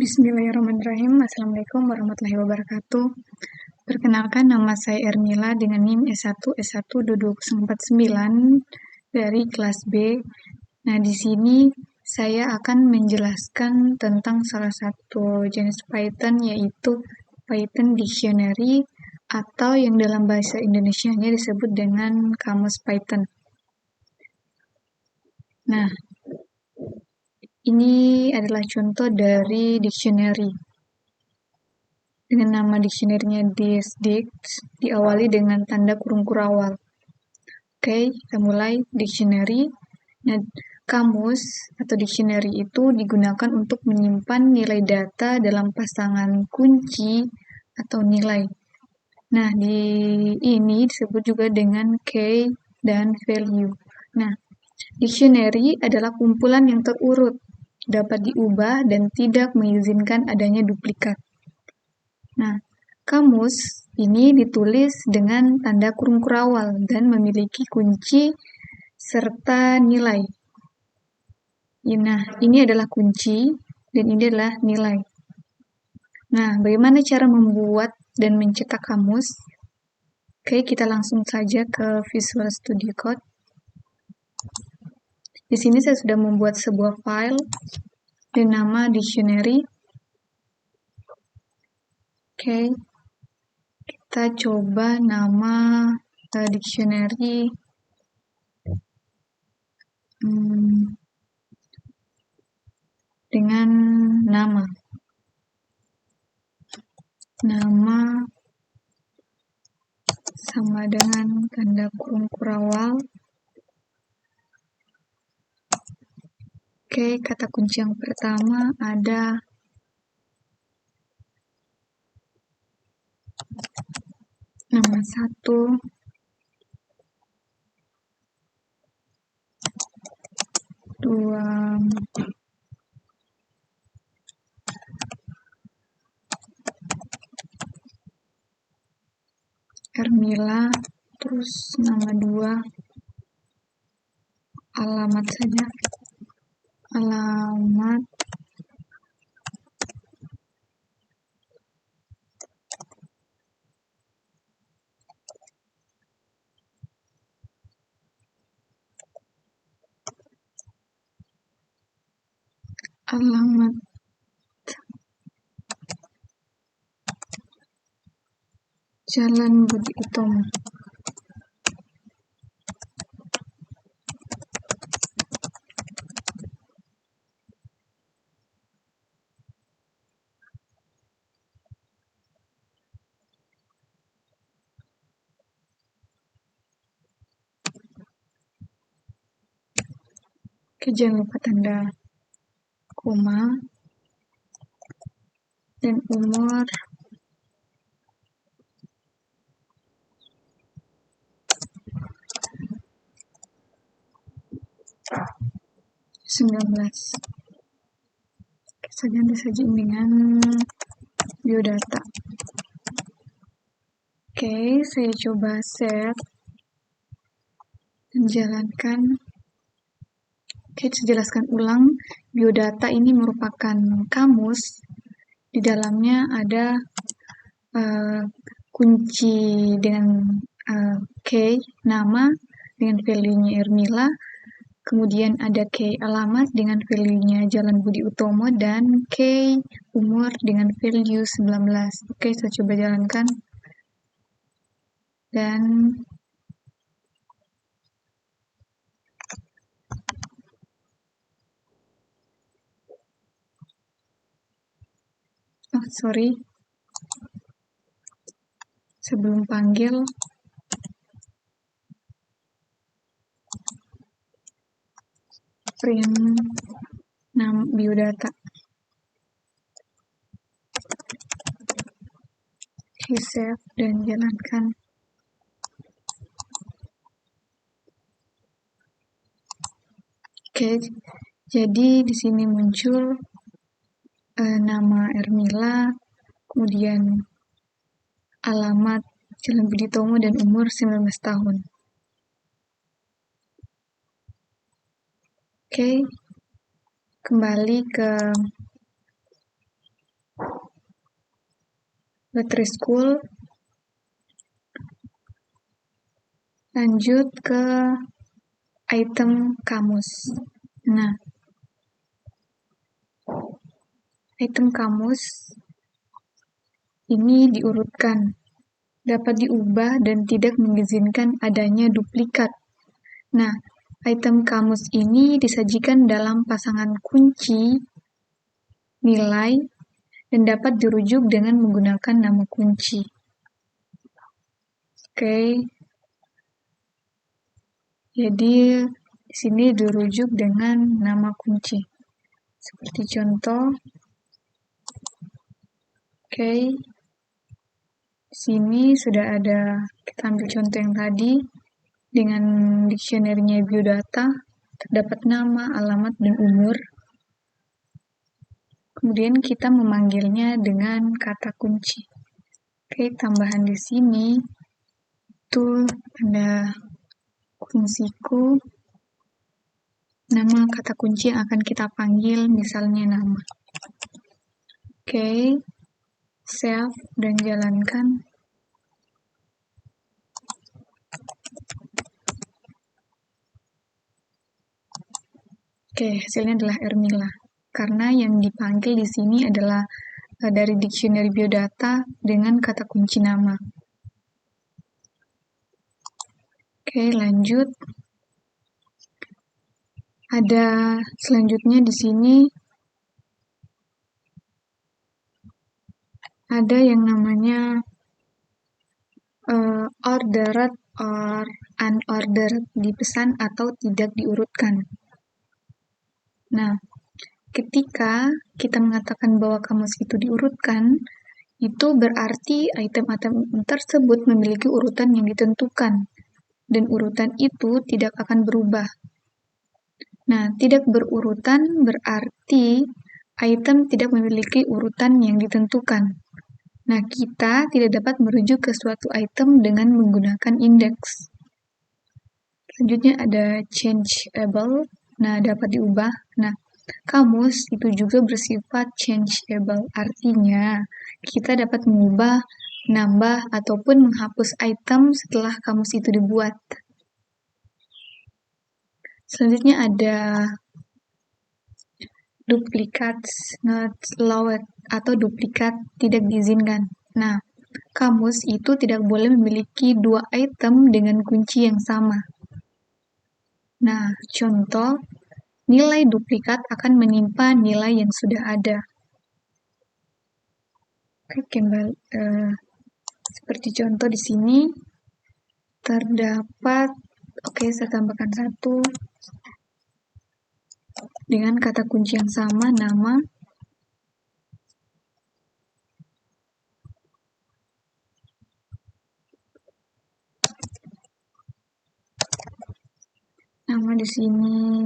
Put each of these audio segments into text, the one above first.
Bismillahirrahmanirrahim. Assalamualaikum warahmatullahi wabarakatuh. Perkenalkan, nama saya Ermila dengan NIM S1 S12249 dari kelas B. Nah, di sini saya akan menjelaskan tentang salah satu jenis Python, yaitu Python Dictionary, atau yang dalam bahasa Indonesianya disebut dengan Kamus Python. Nah, ini adalah contoh dari dictionary. Dengan nama dictionary-nya DSDIC, diawali dengan tanda kurung kurawal. Oke, kita mulai dictionary. Nah, kamus atau dictionary itu digunakan untuk menyimpan nilai data dalam pasangan kunci atau nilai. Nah, ini disebut juga dengan key dan value. Nah, dictionary adalah kumpulan yang terurut, dapat diubah dan tidak mengizinkan adanya duplikat. Nah, kamus ini ditulis dengan tanda kurung kurawal dan memiliki kunci serta nilai. Nah, ini adalah kunci dan ini adalah nilai. Nah, bagaimana cara membuat dan mencetak kamus? Oke, kita langsung saja ke Visual Studio Code. Di sini saya sudah membuat sebuah file dengan nama dictionary. Oke, kita coba nama dictionary dengan nama sama dengan tanda kurung kurawal. Oke, kata kunci yang pertama ada nama 1, 2, Ermila, terus nama 2, alamat saja, alamat, Jalan Budi Utomo. Oke, jangan lupa tanda koma dan umur 19. Oke, ganti saja dengan biodata. Oke, saya coba save dan jalankan. Oke, saya jelaskan ulang. Biodata ini merupakan kamus. Di dalamnya ada kunci dengan key, nama, dengan value-nya Ermila. Kemudian ada key alamat dengan value-nya Jalan Budi Utomo, dan key umur dengan value 19. Oke, saya coba jalankan. Dan sebelum panggil, print nama biodata. Save dan jalankan. Oke, jadi di sini muncul nama Ermila, kemudian alamat Jalan Budi Utomo dan umur 19 tahun. Oke, kembali ke Baterai school. Lanjut ke item kamus. Nah, item kamus ini diurutkan, dapat diubah dan tidak mengizinkan adanya duplikat. Nah, item kamus ini disajikan dalam pasangan kunci, nilai, dan dapat dirujuk dengan menggunakan nama kunci. Oke. Jadi, di sini dirujuk dengan nama kunci. Seperti contoh. Oke. Di sini sudah ada, kita ambil contoh yang tadi, dengan dictionary-nya biodata, terdapat nama, alamat, dan umur. Kemudian kita memanggilnya dengan kata kunci. Oke, tambahan di sini itu ada fungsiku, nama kata kunci yang akan kita panggil, misalnya nama. Oke, save dan jalankan. Oke, hasilnya adalah Ermila. Karena yang dipanggil di sini adalah dari dictionary biodata dengan kata kunci nama. Oke, lanjut. Ada selanjutnya di sini ada yang namanya ordered or unordered, dipesan atau tidak diurutkan. Nah, ketika kita mengatakan bahwa kamus itu diurutkan, itu berarti item-item tersebut memiliki urutan yang ditentukan, dan urutan itu tidak akan berubah. Nah, tidak berurutan berarti item tidak memiliki urutan yang ditentukan. Nah, kita tidak dapat merujuk ke suatu item dengan menggunakan indeks. Selanjutnya ada changeable. Nah, dapat diubah. Nah, kamus itu juga bersifat changeable. Artinya, kita dapat mengubah, menambah, ataupun menghapus item setelah kamus itu dibuat. Selanjutnya ada duplicates not allowed atau duplikat tidak diizinkan. Nah, kamus itu tidak boleh memiliki dua item dengan kunci yang sama. Nah, contoh, nilai duplikat akan menimpa nilai yang sudah ada. Oke, kembali seperti contoh di sini terdapat, oke, saya tambahkan satu dengan kata kunci yang sama, nama. Nama di sini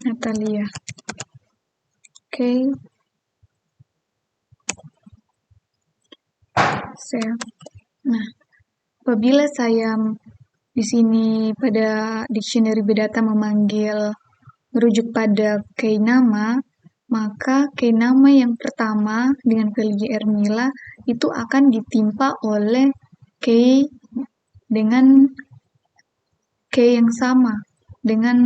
Natalia. Oke. Nah, apabila saya di sini pada dictionary biodata merujuk pada key nama, maka key nama yang pertama dengan value Ermila itu akan ditimpa oleh key dengan key yang sama dengan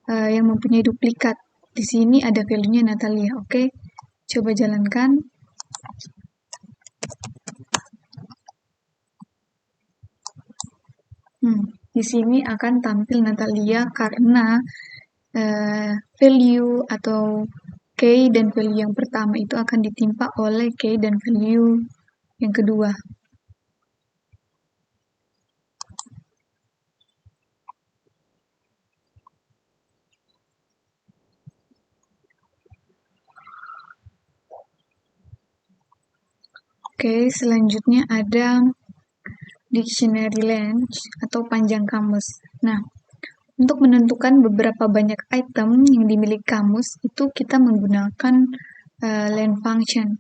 yang mempunyai duplikat. Di sini ada value-nya Natalia. Oke, coba jalankan. Di sini akan tampil Natalia karena value atau key dan value yang pertama itu akan ditimpa oleh key dan value yang kedua. Oke, selanjutnya ada dictionary length atau panjang kamus. Nah, untuk menentukan beberapa banyak item yang dimiliki kamus, itu kita menggunakan length function.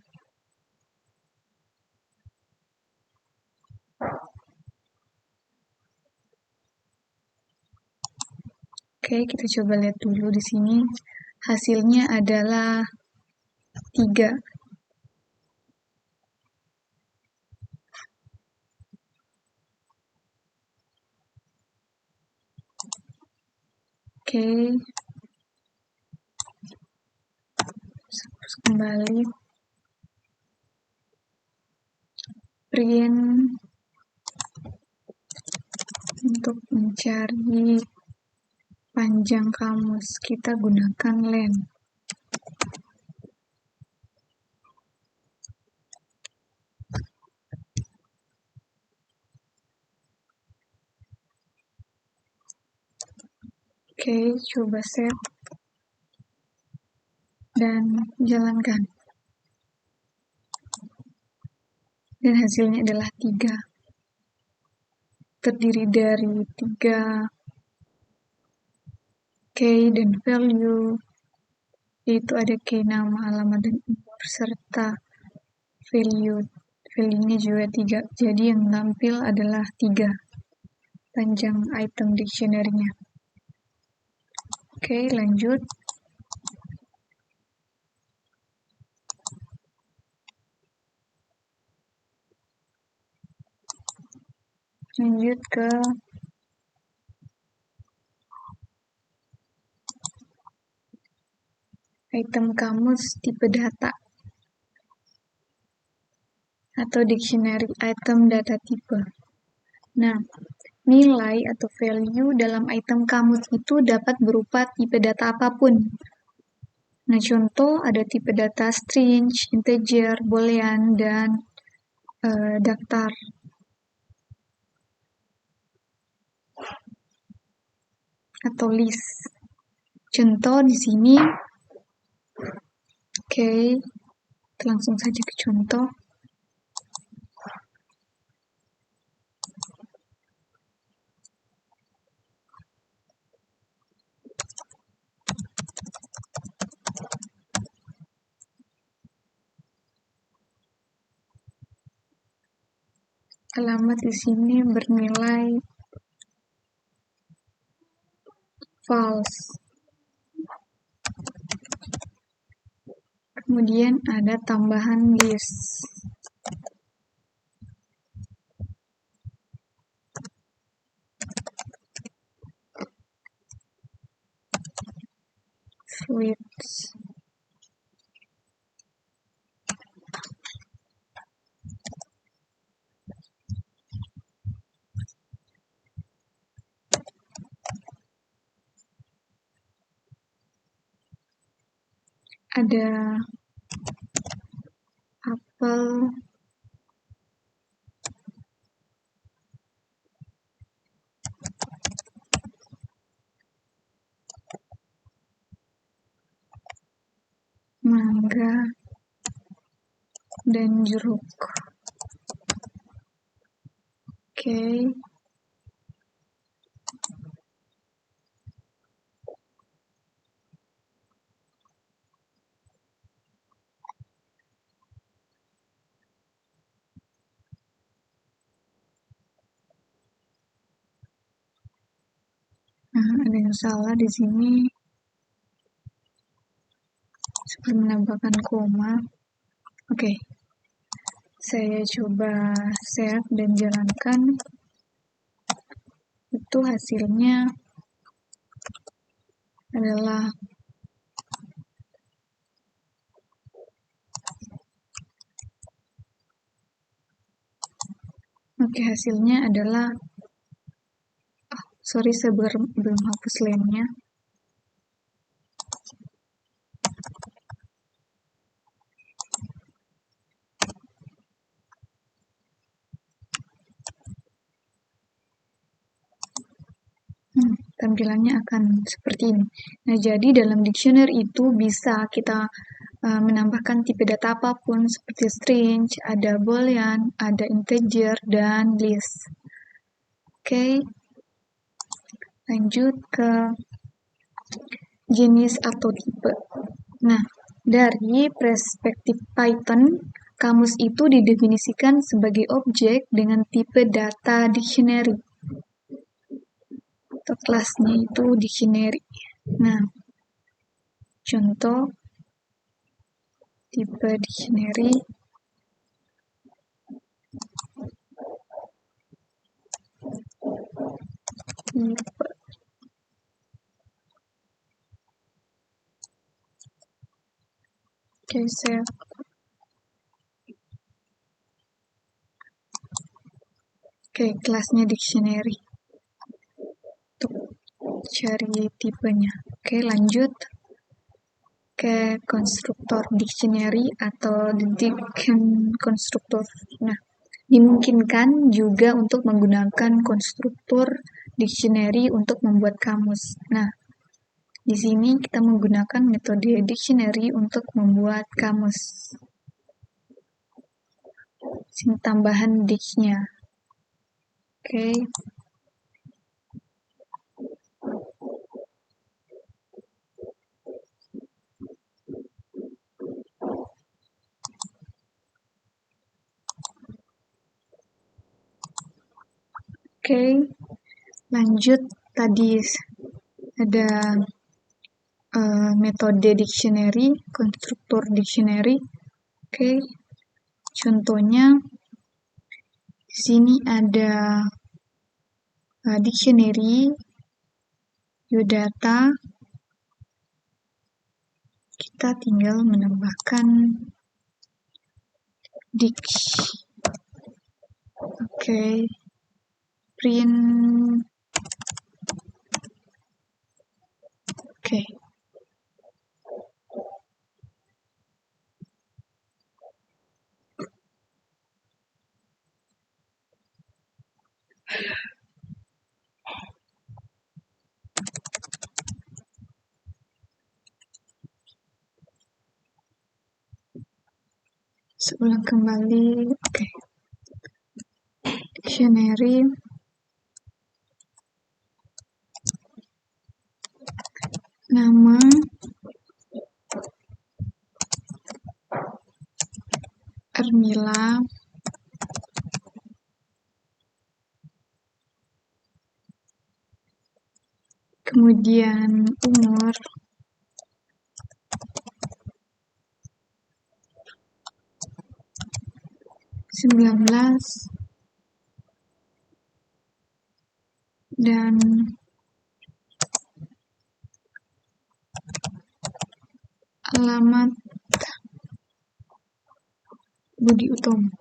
Oke, kita coba lihat dulu di sini. Hasilnya adalah 3. Oke, terus kembali print untuk mencari panjang kamus, kita gunakan len. Oke, coba save dan jalankan. Dan hasilnya adalah 3. Terdiri dari 3 key dan value, yaitu ada key nama, alamat, dan umur, serta value-nya juga 3. Jadi yang tampil adalah 3 panjang item dictionary-nya. Oke, lanjut. Lanjut ke item kamus tipe data atau dictionary item data type. Nah, nilai atau value dalam item kamus itu dapat berupa tipe data apapun. Nah, contoh ada tipe data string, integer, boolean, dan daftar. Atau list. Contoh di sini. Oke, langsung saja ke contoh. Alamat di sini bernilai false. Kemudian ada tambahan list. Switch. Ada apel, mangga, dan jeruk. Oke. Nah, ada yang salah di sini. Sebelum menambahkan koma. Oke. Saya coba save dan jalankan. Itu hasilnya adalah hasilnya adalah sorry, saya belum hapus line-nya. Tampilannya akan seperti ini. Nah, jadi dalam dictionary itu bisa kita menambahkan tipe data apapun seperti string, ada boolean, ada integer, dan list. Oke. Lanjut ke jenis atau tipe. Nah, dari perspektif Python, kamus itu didefinisikan sebagai objek dengan tipe data dictionary. Atau kelasnya itu dictionary. Nah, contoh tipe dictionary tipe Oke, save. Oke, kelasnya dictionary. Untuk cari tipenya. Oke, lanjut ke konstruktor dictionary atau deduction konstruktor. Nah, dimungkinkan juga untuk menggunakan konstruktor dictionary untuk membuat kamus. Nah, di sini kita menggunakan metode dictionary untuk membuat kamus. Sini tambahan dict-nya. Oke. Oke, lanjut tadi ada metode dictionary, konstruktor dictionary. Oke, contohnya di sini ada dictionary, Yodata. Kita tinggal menambahkan dict. Oke, print. Oke. Ulang kembali. Oke. Dictionary. Nama. Ermila. Kemudian umur. Dan alamat Budi Utomo.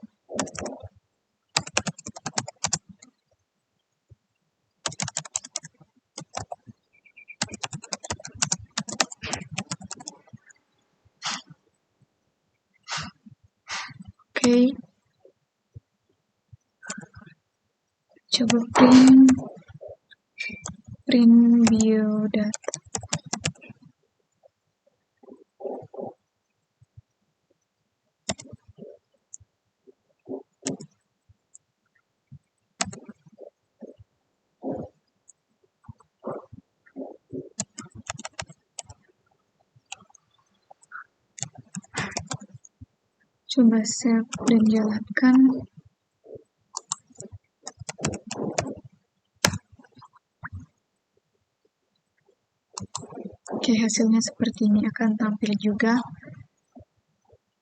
Oke. Coba print biodata. Coba save dan jalankan. Oke, hasilnya seperti ini akan tampil juga.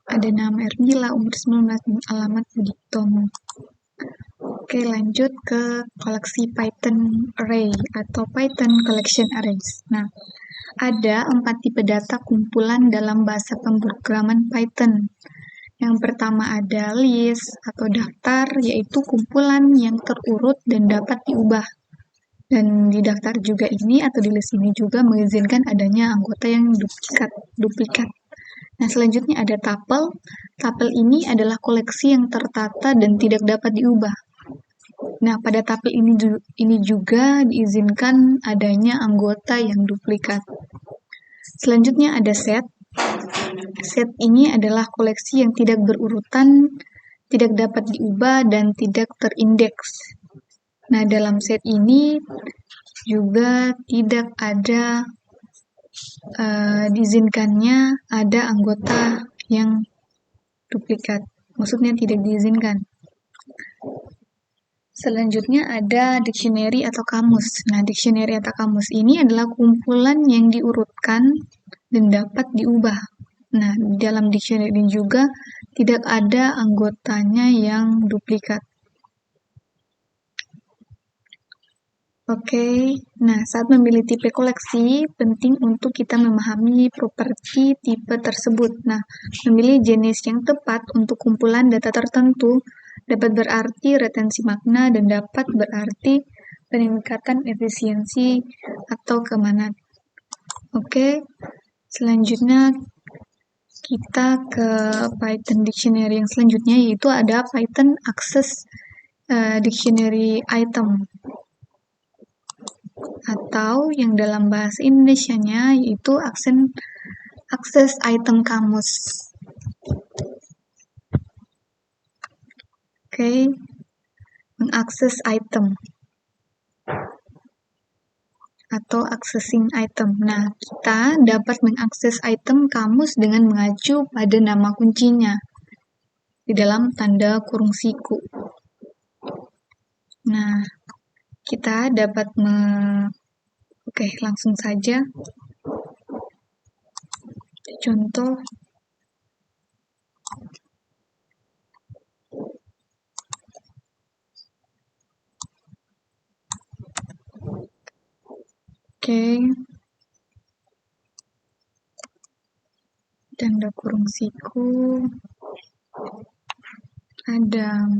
Ada nama Ermila, umur 19, dan alamat Budi Utomo. Oke, lanjut ke koleksi Python Array atau Python Collection Arrays. Nah, ada 4 tipe data kumpulan dalam bahasa pemrograman Python. Yang pertama ada list atau daftar, yaitu kumpulan yang terurut dan dapat diubah. Dan di daftar juga ini atau di list ini juga mengizinkan adanya anggota yang duplikat. Nah, selanjutnya ada tuple. Tuple ini adalah koleksi yang tertata dan tidak dapat diubah. Nah, pada tuple ini juga diizinkan adanya anggota yang duplikat. Selanjutnya ada set. Set ini adalah koleksi yang tidak berurutan, tidak dapat diubah, dan tidak terindeks. Nah, dalam set ini juga tidak ada diizinkannya ada anggota yang duplikat. Maksudnya tidak diizinkan. Selanjutnya ada dictionary atau kamus. Nah, dictionary atau kamus ini adalah kumpulan yang diurutkan dan dapat diubah. Nah, di dalam dictionary ini juga tidak ada anggotanya yang duplikat. Oke, nah saat memilih tipe koleksi, penting untuk kita memahami properti tipe tersebut. Nah, memilih jenis yang tepat untuk kumpulan data tertentu dapat berarti retensi makna dan dapat berarti peningkatan efisiensi atau keamanan. Oke, selanjutnya kita ke Python Dictionary yang selanjutnya, yaitu ada Python Access Dictionary Item, atau yang dalam bahasa Indonesianya yaitu akses item kamus. Oke, mengakses item atau accessing item. Nah, kita dapat mengakses item kamus dengan mengacu pada nama kuncinya di dalam tanda kurung siku. Nah, kita dapat Oke, langsung saja. Contoh, oke, tanda kurung siku, ada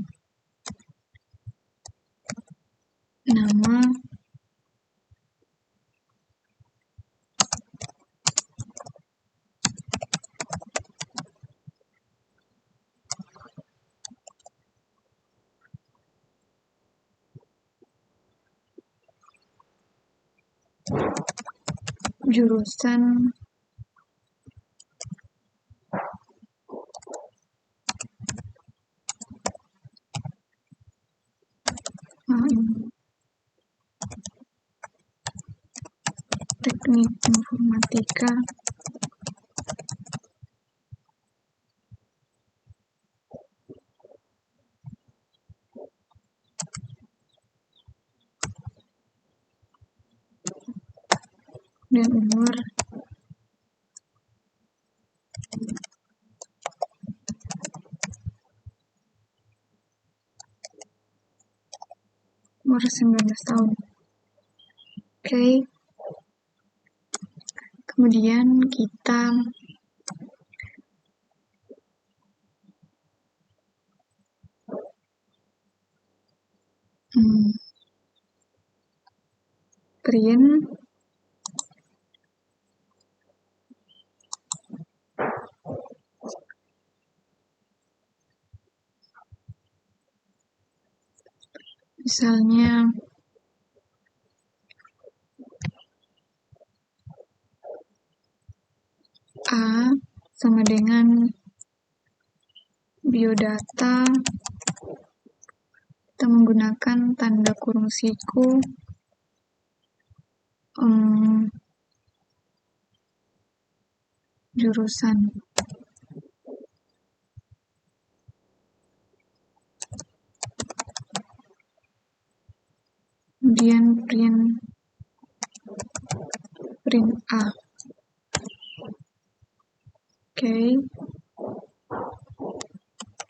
nama, jurusan, teknik informatika, dan umur. Umur 19 tahun. Oke. Kemudian kita print misalnya A sama dengan biodata, kita menggunakan tanda kurung siku jurusan. Kemudian print A. Oke.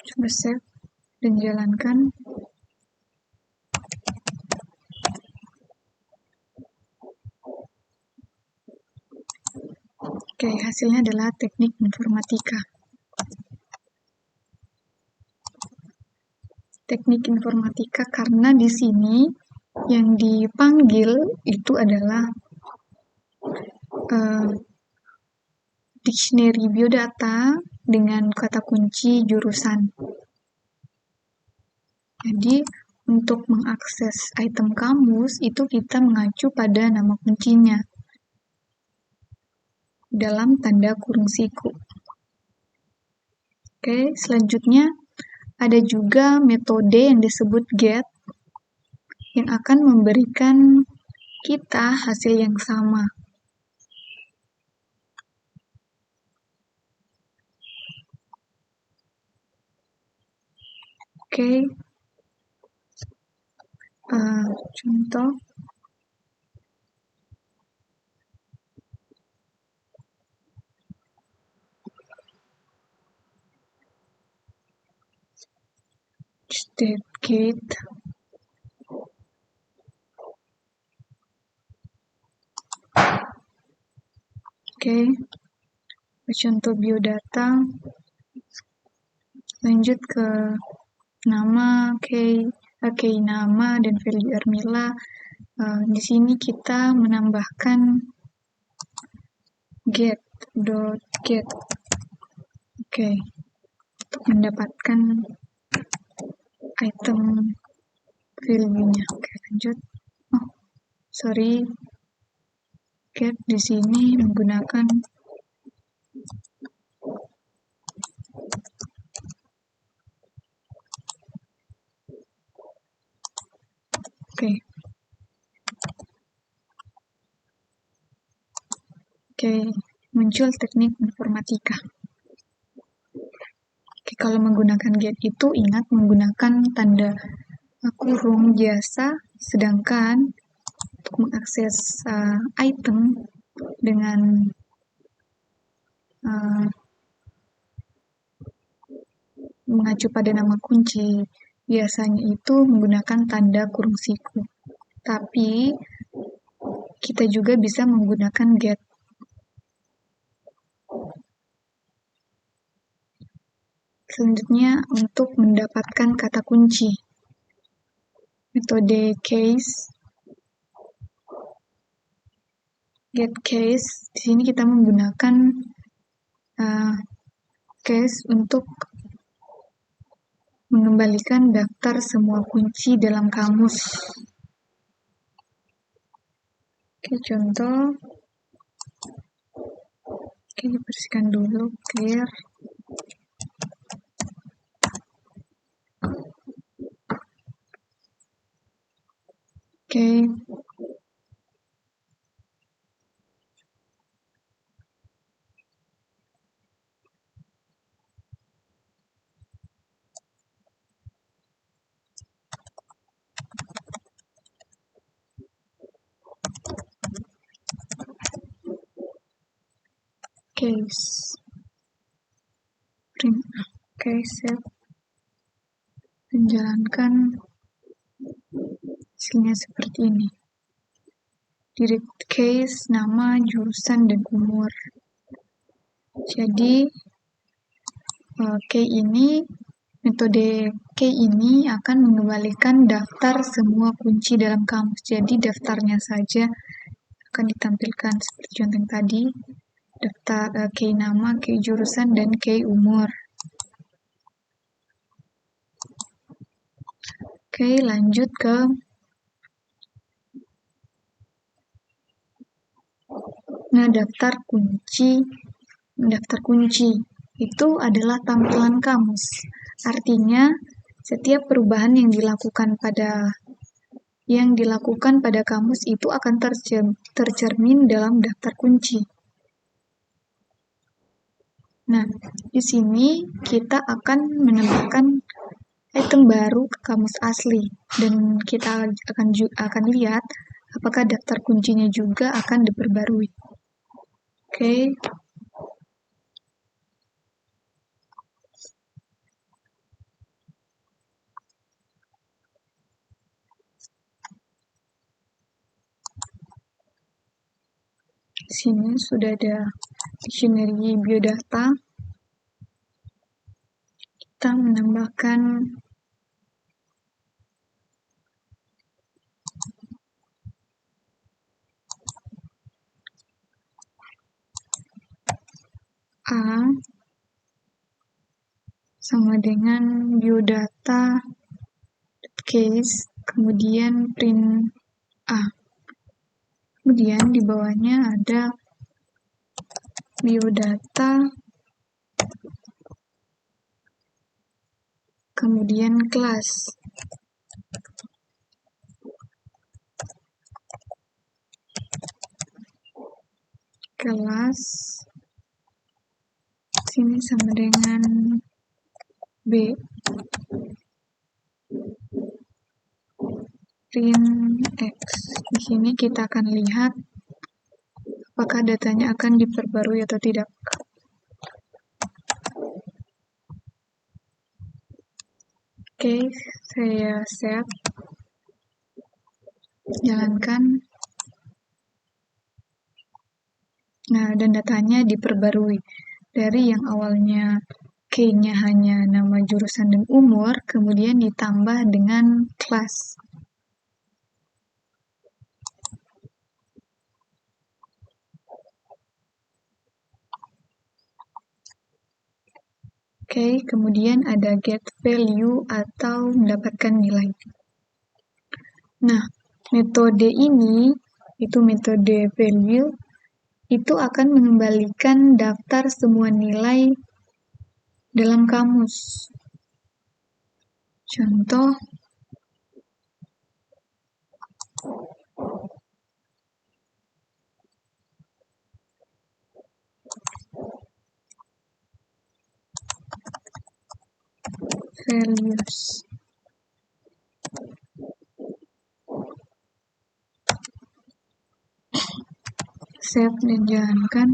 Coba save dan jalankan. Oke, hasilnya adalah teknik informatika. Teknik informatika karena di sini yang dipanggil itu adalah dictionary biodata dengan kata kunci jurusan. Jadi, untuk mengakses item kamus itu kita mengacu pada nama kuncinya dalam tanda kurung siku. Oke, selanjutnya ada juga metode yang disebut get yang akan memberikan kita hasil yang sama. Oke, contoh state get Oke, contoh biodata. Lanjut ke nama, key nama dan value Ermila. Di sini kita menambahkan get. Oke, untuk mendapatkan item value-nya. Oke, lanjut. Oh, sorry. Get di sini menggunakan Oke, muncul teknik informatika. Oke, kalau menggunakan get itu ingat menggunakan tanda kurung biasa, sedangkan untuk mengakses item dengan mengacu pada nama kunci, biasanya itu menggunakan tanda kurung siku. Tapi kita juga bisa menggunakan get. Selanjutnya untuk mendapatkan kata kunci. Metode case. Get case, di sini kita menggunakan case untuk mengembalikan daftar semua kunci dalam kamus. Oke, contoh. Oke, bersihkan dulu, clear. Oke. Case. Print. Oke, save. Menjalankan hasilnya seperti ini. Direct case, nama, jurusan, dan umur. Jadi, metode key ini akan mengembalikan daftar semua kunci dalam kamus. Jadi, daftarnya saja akan ditampilkan seperti contoh yang tadi. Daftar key nama, key jurusan, dan key umur. Oke, lanjut ke daftar kunci itu adalah tampilan kamus. Artinya, setiap perubahan yang dilakukan pada kamus itu akan tercermin dalam daftar kunci. Nah, di sini kita akan menambahkan item baru ke kamus asli dan kita akan lihat apakah daftar kuncinya juga akan diperbarui. Oke. Di sini sudah ada dictionary biodata. Kita menambahkan A sama dengan biodata case, kemudian print A. Kemudian di bawahnya ada biodata, kemudian kelas. Kelas sini sama dengan B. Print X. Di sini kita akan lihat apakah datanya akan diperbarui atau tidak. Oke, saya save. Jalankan. Nah, dan datanya diperbarui. Dari yang awalnya key-nya hanya nama jurusan dan umur, kemudian ditambah dengan kelas. Oke, kemudian ada get value atau mendapatkan nilai. Nah, metode ini, itu metode value, itu akan mengembalikan daftar semua nilai dalam kamus. Contoh, values. Save dan jalankan.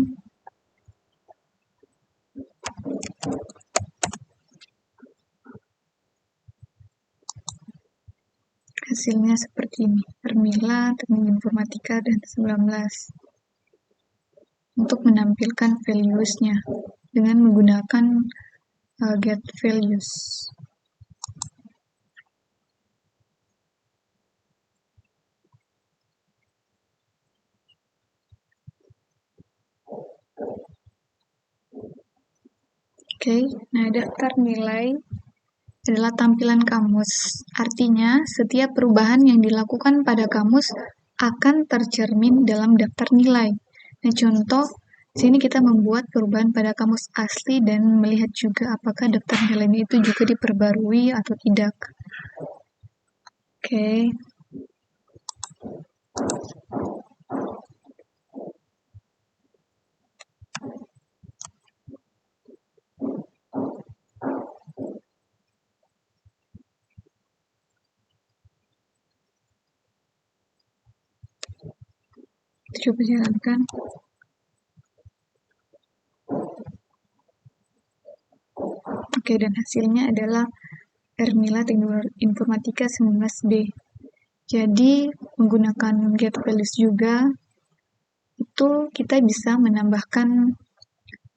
Hasilnya seperti ini. Hermila, Teknik Informatika, dan 19. Untuk menampilkan values-nya dengan menggunakan get values. Oke, nah daftar nilai adalah tampilan kamus. Artinya, setiap perubahan yang dilakukan pada kamus akan tercermin dalam daftar nilai. Nah, contoh, sini kita membuat perubahan pada kamus asli dan melihat juga apakah daftar nilainya itu juga diperbarui atau tidak. Oke. Coba jalankan. Oke, dan hasilnya adalah Hermila Teknik Informatika 19B. Jadi, menggunakan get values juga, itu kita bisa menambahkan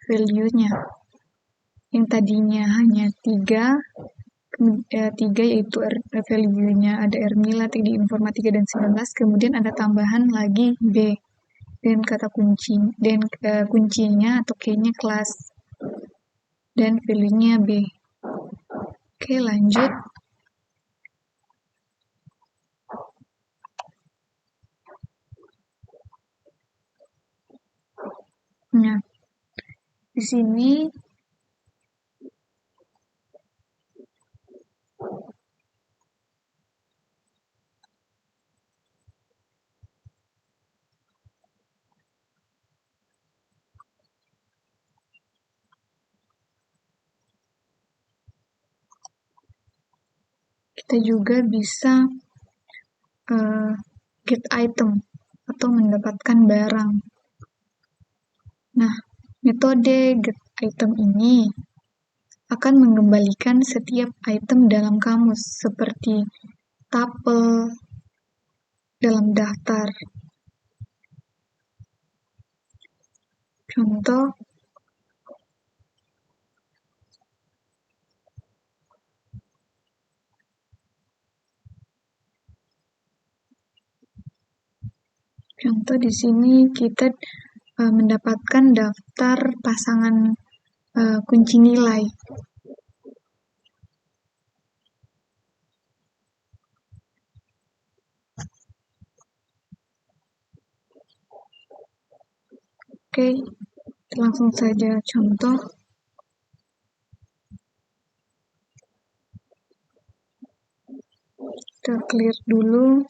value-nya. Yang tadinya hanya 3 yaitu value-nya ada Hermila Teknik Informatika dan 19, kemudian ada tambahan lagi B. Dan kata kunci, dan kuncinya atau key-nya kelas. Dan value-nya B. Oke, lanjut. Nah, di sini kita juga bisa get item atau mendapatkan barang. Nah, metode get item ini akan mengembalikan setiap item dalam kamus seperti tapel dalam daftar. Contoh, di sini kita mendapatkan daftar pasangan kunci nilai. Oke, langsung saja contoh. Kita clear dulu.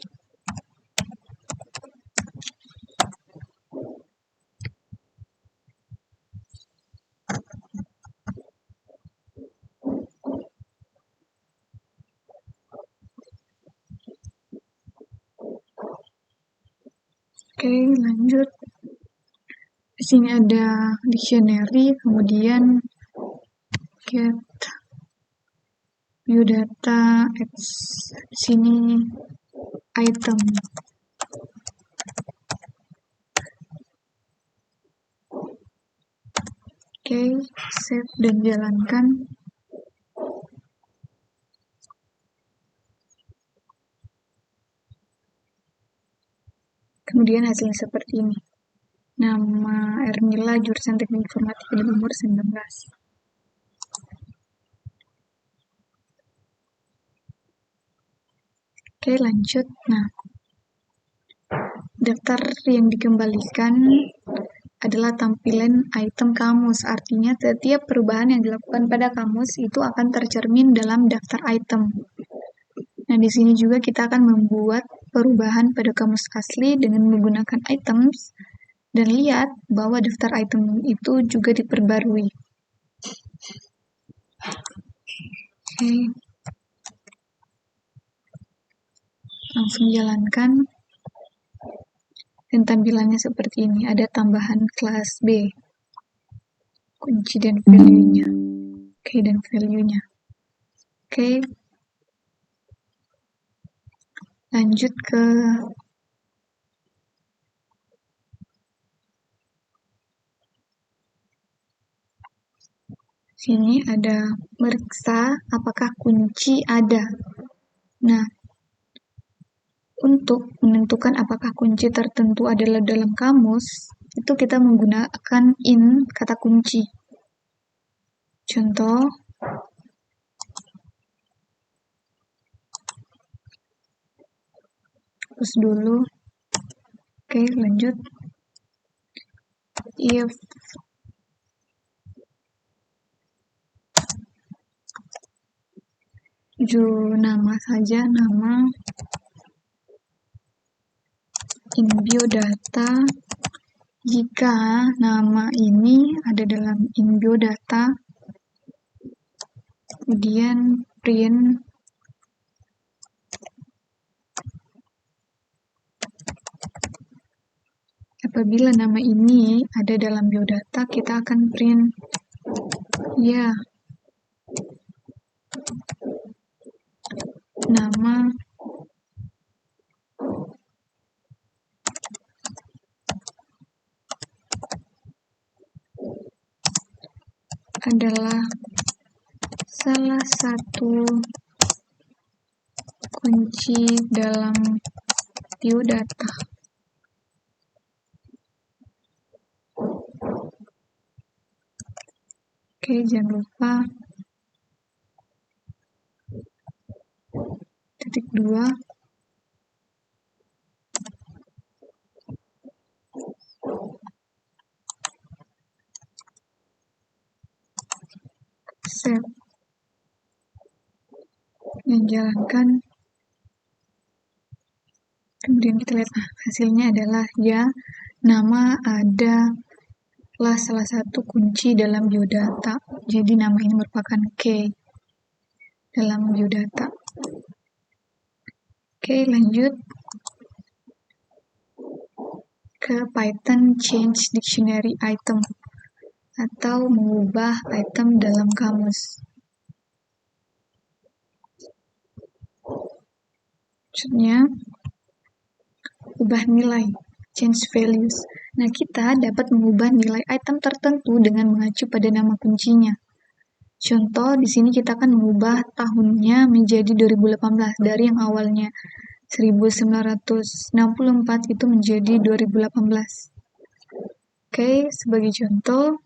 Oke, lanjut. Di sini ada dictionary, kemudian get view data, di sini item. Oke, save dan jalankan. Kemudian hasilnya seperti ini. Nama Ernila, jurusan Teknik Informatika, dan umur 19. Oke, lanjut. Nah, daftar yang dikembalikan adalah tampilan item kamus. Artinya setiap perubahan yang dilakukan pada kamus itu akan tercermin dalam daftar item. Nah, di sini juga kita akan membuat perubahan pada kamus asli dengan menggunakan items dan lihat bahwa daftar item itu juga diperbarui. Oke. Langsung jalankan. Dan tampilannya seperti ini. Ada tambahan kelas B. Kunci dan value-nya. Oke, dan value-nya. Oke. Lanjut ke sini ada meriksa apakah kunci ada. Nah, untuk menentukan apakah kunci tertentu adalah dalam kamus, itu kita menggunakan in kata kunci. Contoh, terus dulu. Oke, lanjut. If nama saja, nama in biodata, jika nama ini ada dalam in biodata, kemudian print apabila nama ini ada dalam biodata, kita akan print ya nama adalah salah satu kunci dalam biodata. Oke, jangan lupa titik 2. Save dan jalankan. Kemudian kita lihat hasilnya adalah ya nama adalah salah satu kunci dalam biodata. Jadi nama ini merupakan key dalam biodata. Oke, lanjut ke Python change dictionary item atau mengubah item dalam kamus. Maksudnya ubah nilai, change values. Nah, kita dapat mengubah nilai item tertentu dengan mengacu pada nama kuncinya. Contoh, di sini kita akan mengubah tahunnya menjadi 2018 dari yang awalnya 1964 itu menjadi 2018. Oke, sebagai contoh,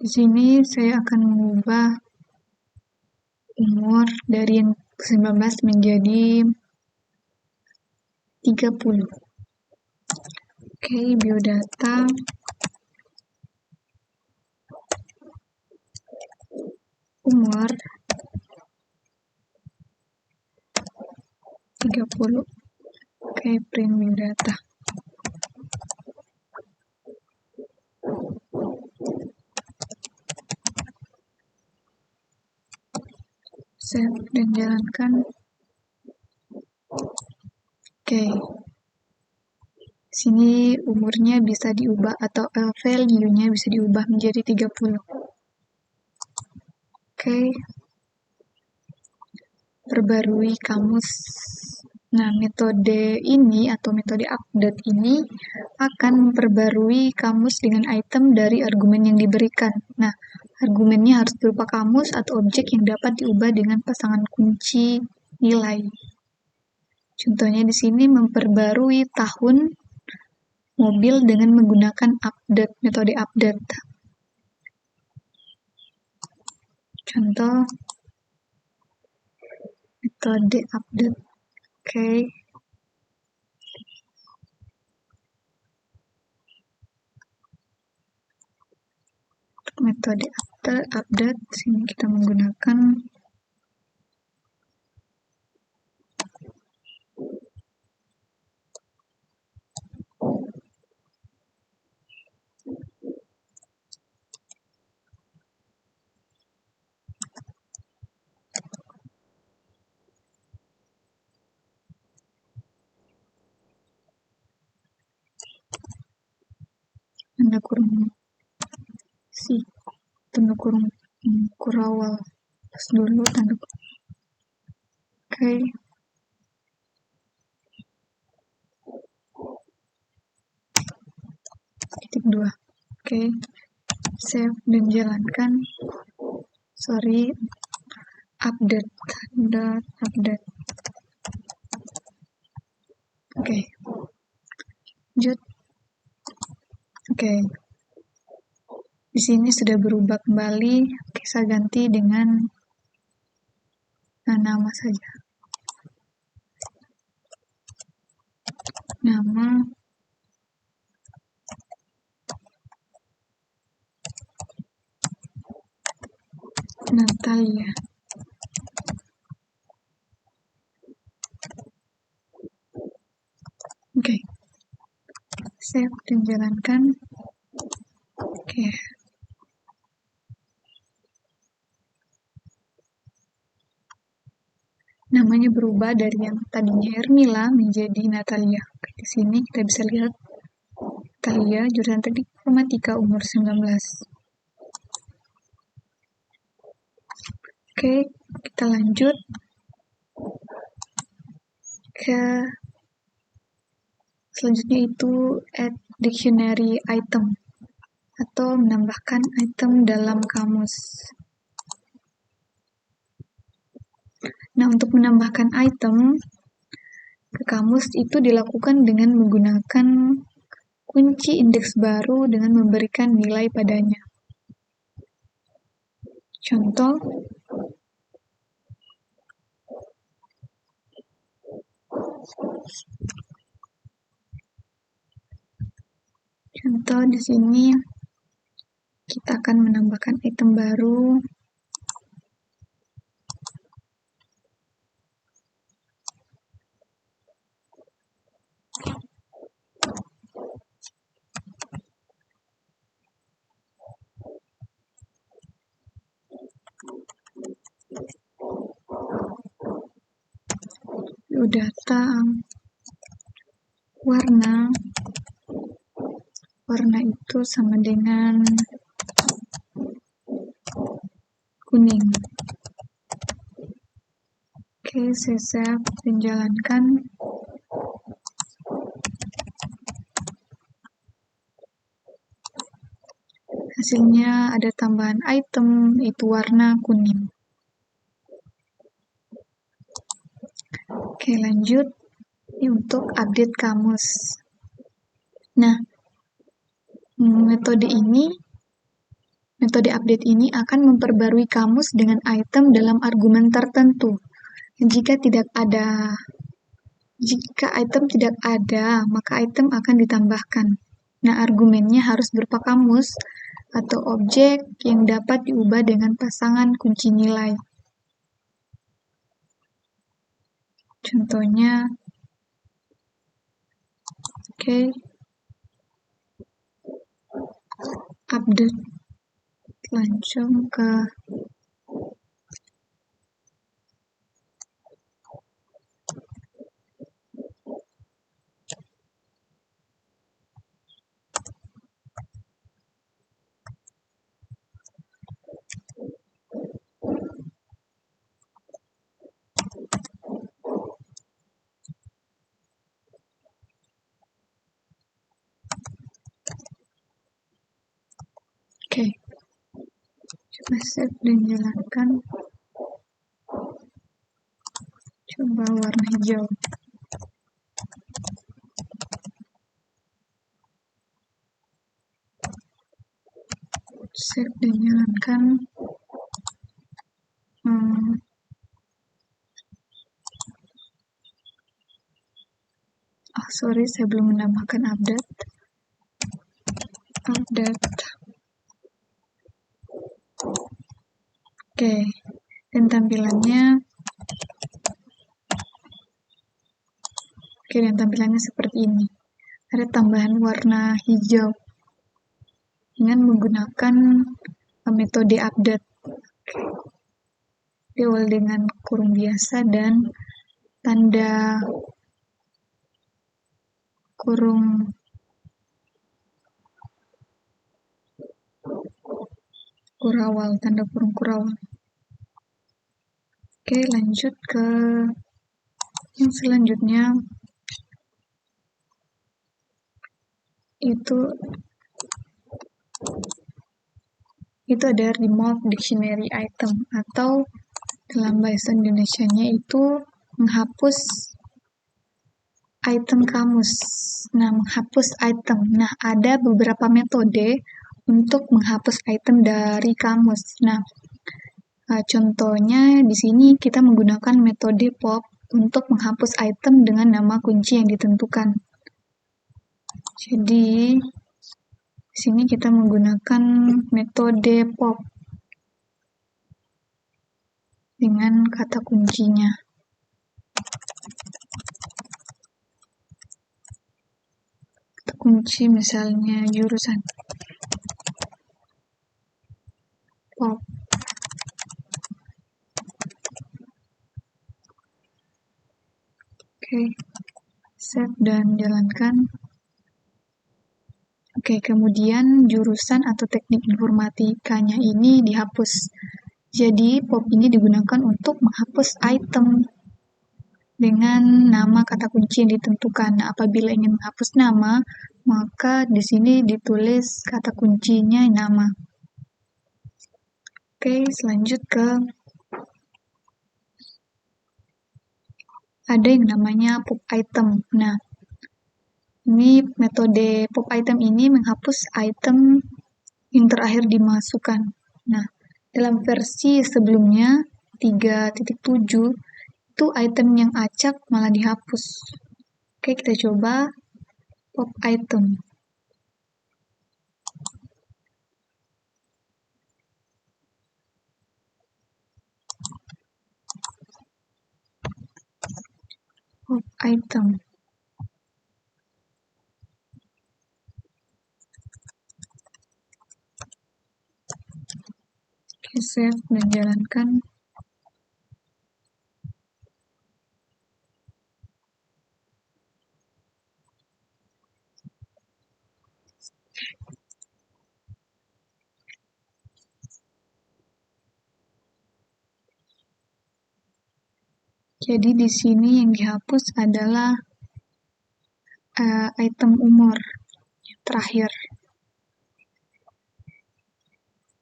di sini saya akan mengubah umur dari yang 19 menjadi 30. Oke, biodata. Umur 30. Oke, print biodata. Save dan jalankan. Oke. Sini umurnya bisa diubah atau value-nya bisa diubah menjadi 30. Oke, perbarui kamus. Nah, metode ini atau metode update ini akan memperbarui kamus dengan item dari argumen yang diberikan. Nah, argumennya harus berupa kamus atau objek yang dapat diubah dengan pasangan kunci nilai. Contohnya di sini memperbarui tahun mobil dengan menggunakan update, metode update. Contoh metode update. Oke. Untuk metode update, sini kita menggunakan tanda kurung tanda kurung kurawal pas dulu tanda kurung. Oke. Titik 2. Oke. Save dan jalankan. Update. Oke. Lanjut. Oke. Di sini sudah berubah kembali. Oke, saya ganti dengan nama saja. Nama Natalia. Oke. Save dan jalankan. Oke. Namanya berubah dari yang tadinya Ermila menjadi Natalia. Oke, di sini kita bisa lihat Natalia, jurusan Teknik Informatika, umur 19. Oke, kita lanjut ke selanjutnya itu add dictionary item atau menambahkan item dalam kamus. Nah, untuk menambahkan item ke kamus itu dilakukan dengan menggunakan kunci indeks baru dengan memberikan nilai padanya. Contoh, di sini kita akan menambahkan item baru. Data warna itu sama dengan kuning. Oke, saya save dan jalankan. Hasilnya ada tambahan item, yaitu warna kuning. Oke, lanjut. Ini untuk update kamus. Nah, metode update ini akan memperbarui kamus dengan item dalam argumen tertentu. Jika item tidak ada, maka item akan ditambahkan. Nah, argumennya harus berupa kamus atau objek yang dapat diubah dengan pasangan kunci nilai. Contohnya, oke, update. Langsung ke save dan jalankan. Coba warna hijau. Save dan jalankan. Sorry, saya belum menambahkan update. Oke, dan tampilannya seperti ini. Ada tambahan warna hijau dengan menggunakan metode update. Diawali dengan kurung biasa dan tanda kurung kurawal, tanda kurung kurawal. Oke, lanjut ke yang selanjutnya, itu ada remove dictionary item, atau dalam bahasa Indonesianya itu menghapus item kamus. Nah, menghapus item. Nah, ada beberapa metode untuk menghapus item dari kamus. Nah, contohnya di sini kita menggunakan metode pop untuk menghapus item dengan nama kunci yang ditentukan. Jadi, di sini kita menggunakan metode pop dengan kata kuncinya. Kata kunci misalnya jurusan. Pop. Oke, save dan jalankan. Oke, kemudian jurusan atau teknik informatikanya ini dihapus. Jadi, pop ini digunakan untuk menghapus item dengan nama kata kunci yang ditentukan. Nah, apabila ingin menghapus nama, maka di sini ditulis kata kuncinya nama. Oke, selanjut ke ada yang namanya pop item. Nah, ini metode pop item ini menghapus item yang terakhir dimasukkan. Nah, dalam versi sebelumnya 3.7 itu item yang acak malah dihapus. Oke, kita coba pop item. Pop item. Oke, save dan jalankan. Jadi di sini yang dihapus adalah item umur yang terakhir.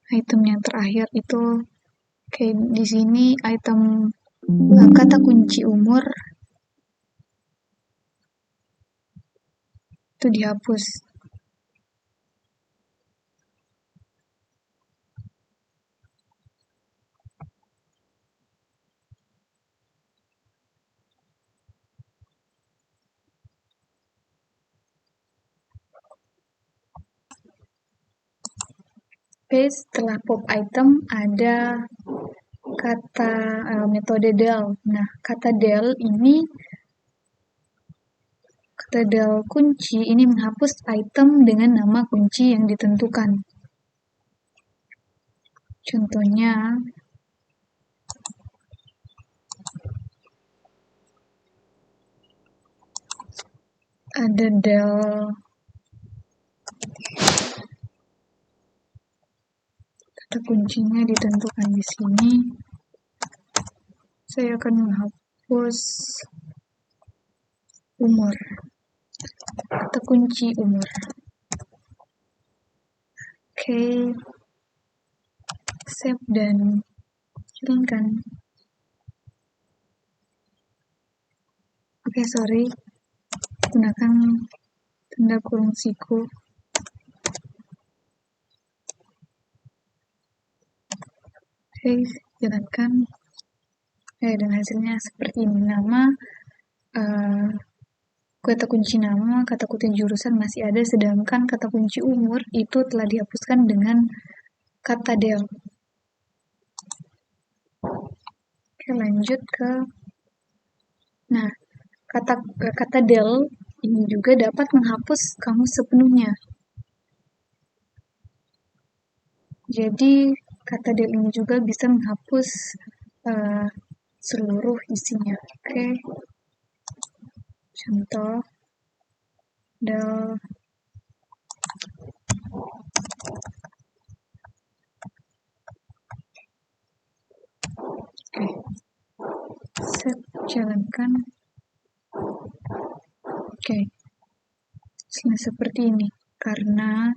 Item yang terakhir itu di sini item kata kunci umur itu dihapus. Oke, setelah pop item ada kata metode del. Nah, kata del kunci ini menghapus item dengan nama kunci yang ditentukan. Contohnya, ada del kata kuncinya ditentukan di sini. Saya akan menghapus umur. Kata kunci umur. Oke. Save dan jalankan. Oke, sorry. Gunakan tanda kurung siku. Oke, jalankan. Dan hasilnya seperti ini. Nama, kata kunci nama, kata kunci jurusan masih ada, sedangkan kata kunci umur itu telah dihapuskan dengan kata del. Oke, lanjut ke, nah, kata del ini juga dapat menghapus kamus sepenuhnya. Jadi kata del ini juga bisa menghapus seluruh isinya. Oke, contoh del. Oke, set, jalankan. Oke, seperti ini karena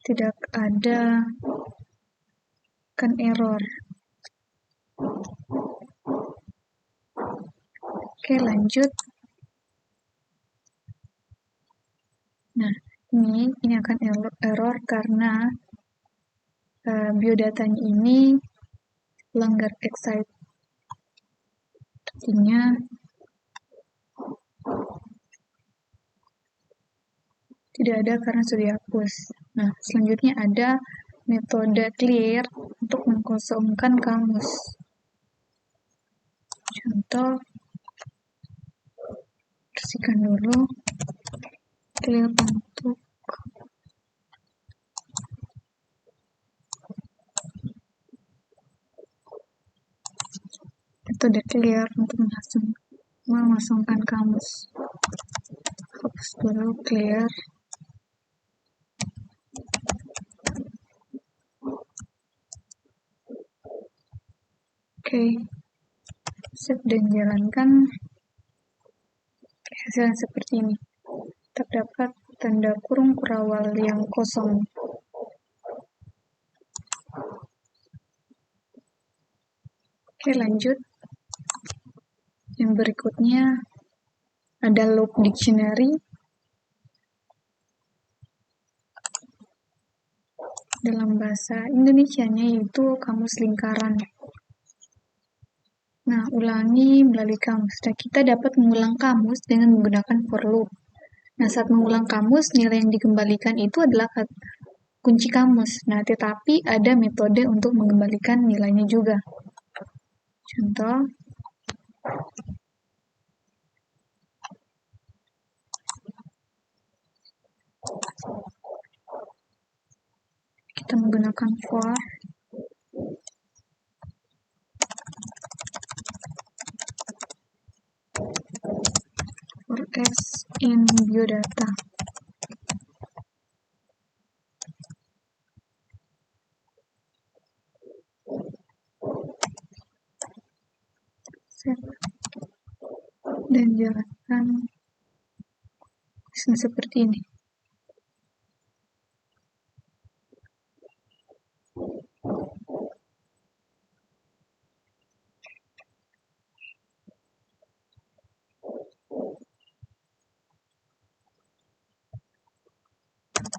tidak ada kan error. Oke, lanjut. Nah, ini akan error karena biodatanya ini langgar excite. Artinya tidak ada karena sudah dihapus. Nah, selanjutnya ada metode clear untuk mengkosongkan kamus. Contoh, bersihkan dulu, clear untuk metode clear untuk mengosongkan kamus. Hapus dulu clear. Oke, save dan jalankan. Hasilnya seperti ini. Terdapat tanda kurung kurawal yang kosong. Oke, lanjut. Yang berikutnya ada loop dictionary. Dalam bahasa Indonesianya yaitu kamus lingkaran. Nah, ulangi melalui kamus. Nah, kita dapat mengulang kamus dengan menggunakan for loop. Nah, saat mengulang kamus, nilai yang dikembalikan itu adalah kunci kamus. Nah, tetapi ada metode untuk mengembalikan nilainya juga. Contoh, kita menggunakan for x in biodata. Save dan jalankan. Seperti ini.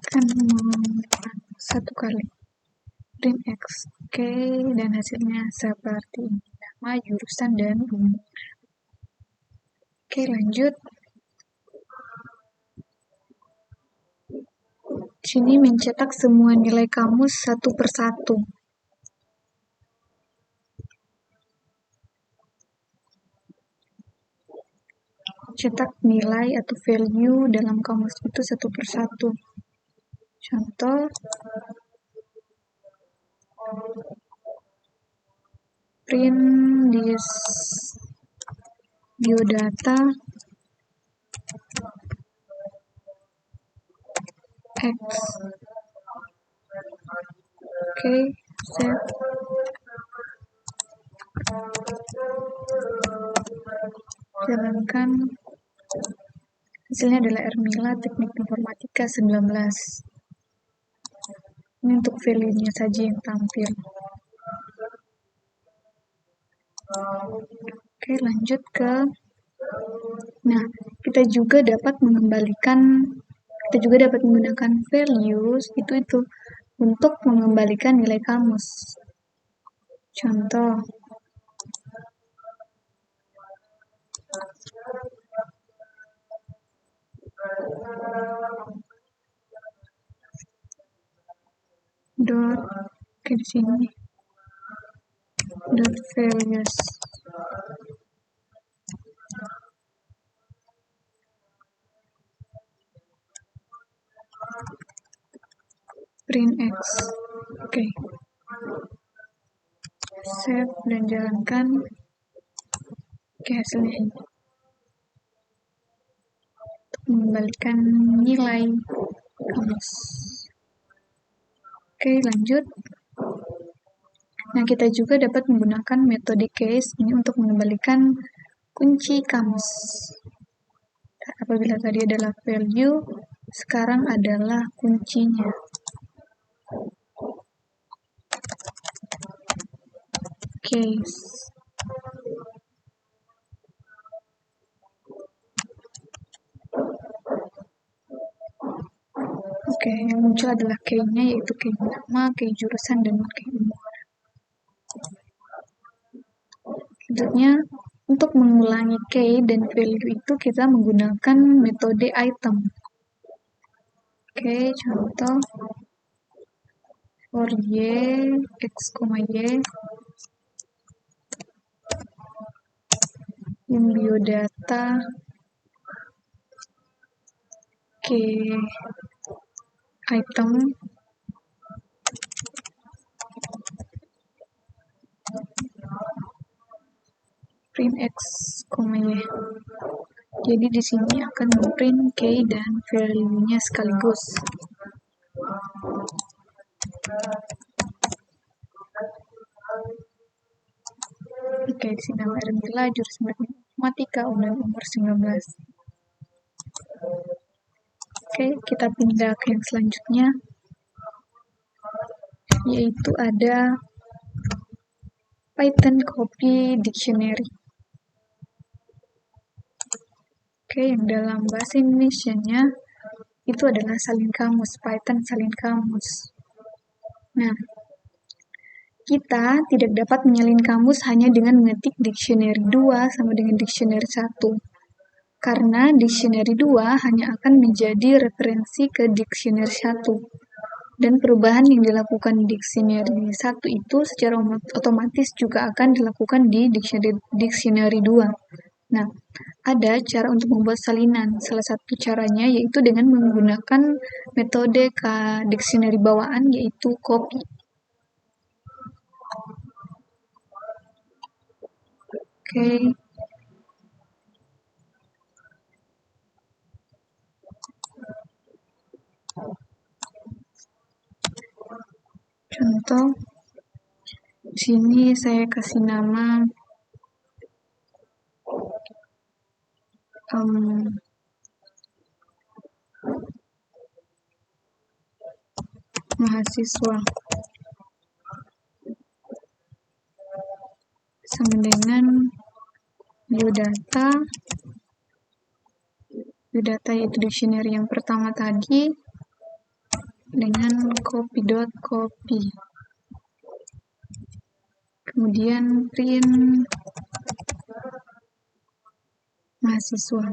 Akan menggunakan satu kali print x. Oke, dan hasilnya seperti ini. Nama, jurusan, dan umur. Oke, lanjut. Sini mencetak semua nilai kamus satu persatu. Cetak nilai atau value dalam kamus itu satu persatu. Contoh, print this biodata X. Oke, save. Jalankan. Hasilnya adalah Ermila Teknik Informatika 19. Ini untuk value-nya saja yang tampil. Oke, lanjut ke, nah, kita juga dapat menggunakan values itu untuk mengembalikan nilai kamus. Contoh, dot, oke di sini, dot values. Print X. Oke. Save dan jalankan. Oke, hasilnya ini. Untuk mengembalikan nilai kamus. Oke, lanjut. Nah, kita juga dapat menggunakan metode case ini untuk mengembalikan kunci kamus. Apabila tadi adalah value, sekarang adalah kuncinya. Case. Oke, yang muncul adalah key-nya, yaitu key nama, key jurusan, dan key umur. Selanjutnya, untuk mengulangi key dan value itu kita menggunakan metode item. Oke, contoh for y, x, y, in biodata, key item, print x, y. Jadi di sini akan print key dan value-nya sekaligus. Oke, di sini nama Ermila, jurusan matematika, dan umur 19. Oke, kita pindah ke yang selanjutnya, yaitu ada Python Copy Dictionary. Oke, yang dalam bahasa Indonesianya itu adalah salin kamus, Python salin kamus. Nah, kita tidak dapat menyalin kamus hanya dengan mengetik dictionary 2 sama dengan dictionary 1. Karena dictionary 2 hanya akan menjadi referensi ke dictionary 1. Dan perubahan yang dilakukan di dictionary 1 itu secara otomatis juga akan dilakukan di dictionary 2. Nah, ada cara untuk membuat salinan. Salah satu caranya yaitu dengan menggunakan metode dictionary bawaan, yaitu copy. Oke. Contoh, sini saya kasih nama mahasiswa sama dengan biodata yaitu dictionary yang pertama tadi dengan copy. Kemudian print mahasiswa.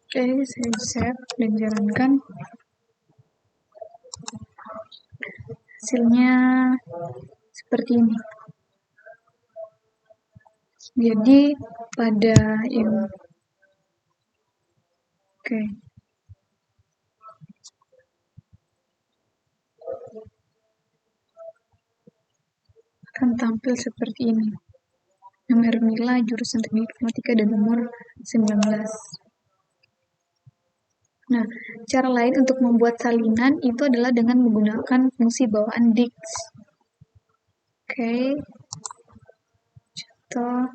Oke, saya save dan jalankan. Hasilnya seperti ini. Jadi pada yang akan tampil seperti ini. Nama Ermila, jurusan Teknik Informatika, dan umur 19. Nah, cara lain untuk membuat salinan itu adalah dengan menggunakan fungsi bawaan dix. Oke. Contoh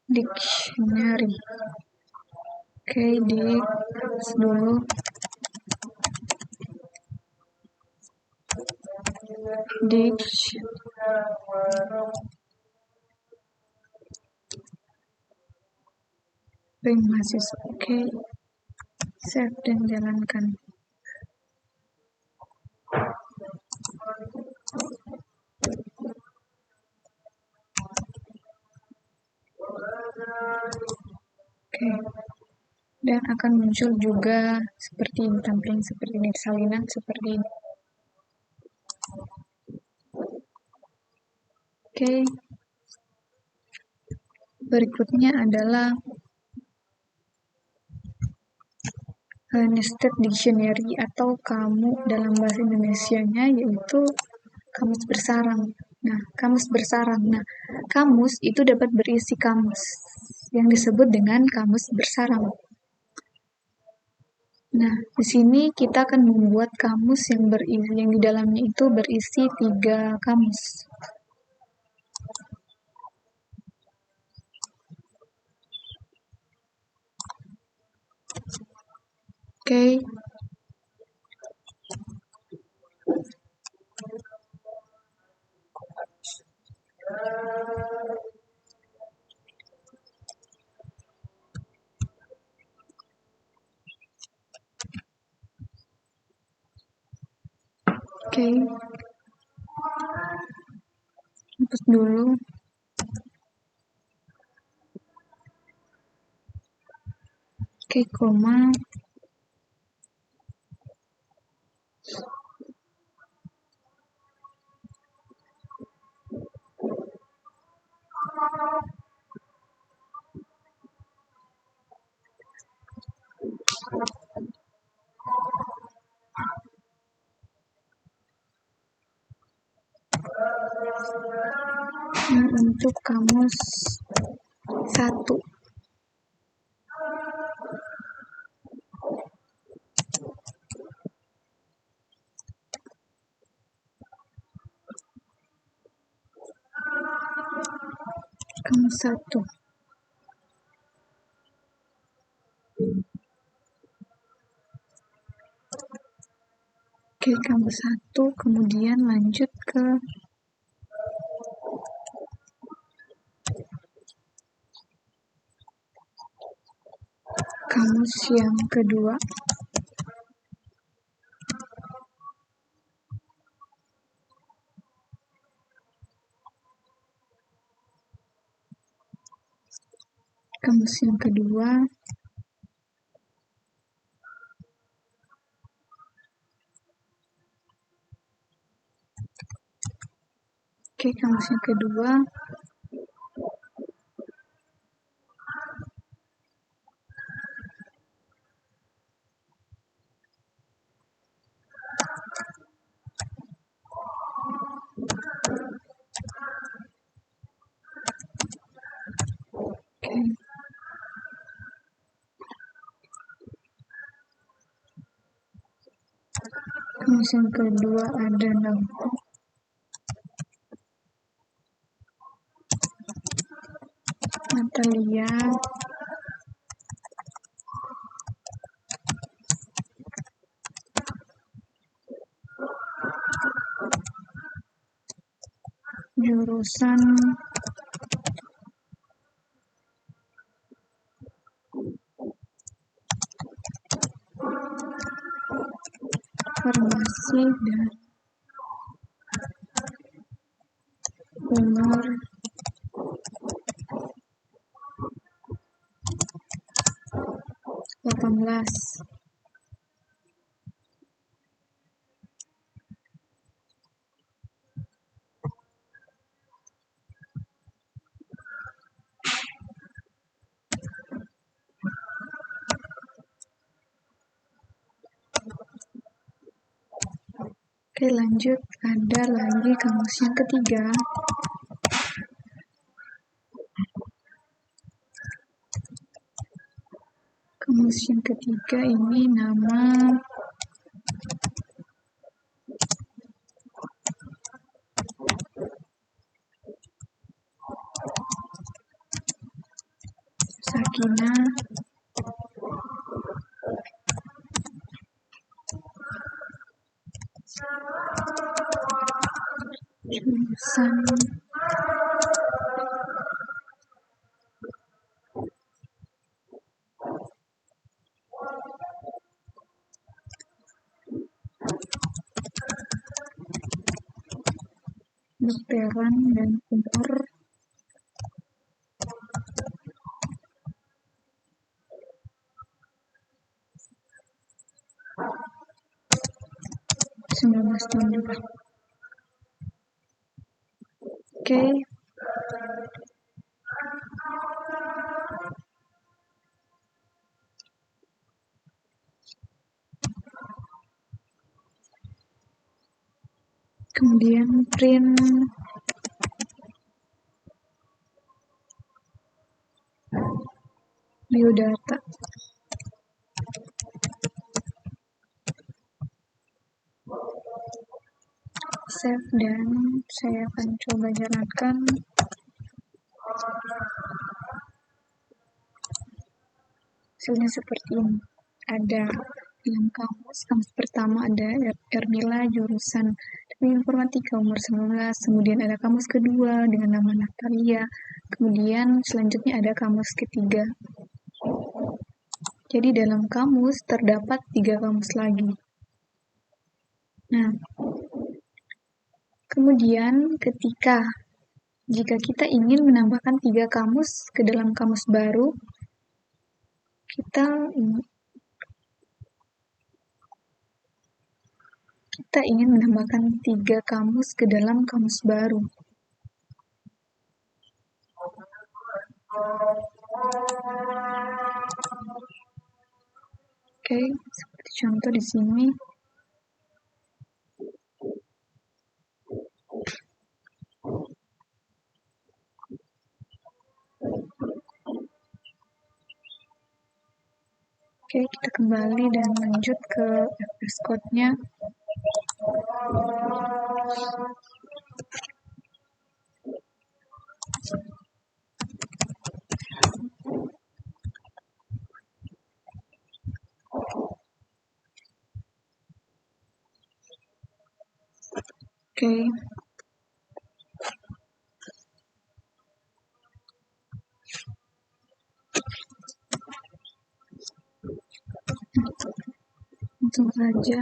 dictionary. Oke, di dulu. Dict ring mahasiswa. Oke, save dan jalankan. Oke, dan akan muncul juga seperti ini, tampilan seperti ini, salinan seperti ini. Oke, berikutnya adalah nested dictionary atau kamu dalam bahasa Indonesianya yaitu kamus bersarang. Nah, kamus bersarang. Nah, kamus itu dapat berisi kamus yang disebut dengan kamus bersarang. Nah, di sini kita akan membuat kamus yang di dalamnya itu berisi 3 kamus. Oke. Oke. Hapus dulu. Oke, koma. Nah, untuk kamus 1. Kamus 1. Oke, kamus 1, kemudian lanjut ke kamus yang kedua. Kamus yang kedua. Oke, kamus yang kedua. Oke. Kamus yang kedua adalah Natalia. Jurusan farmasi dan umur 18. Oke, lanjut. Ada lagi kamus yang ketiga. Kamus yang ketiga ini nama Sakinah jurusan kedokteran dan umur 19 tahun juga. Oke. Kemudian print biodata. Save dan saya akan coba jalankan. Hasilnya seperti ini. Ada dalam kamus pertama ada Ernila jurusan Teknik Informatika umur 19, kemudian ada kamus kedua dengan nama Natalia, kemudian selanjutnya ada kamus ketiga. Jadi dalam kamus terdapat 3 kamus lagi. Nah, kemudian jika kita ingin menambahkan 3 kamus ke dalam kamus baru, kita ingin menambahkan 3 kamus ke dalam kamus baru. Oke, seperti contoh di sini. Oke, kita kembali dan lanjut ke FS Code-nya. Oke. Langsung saja.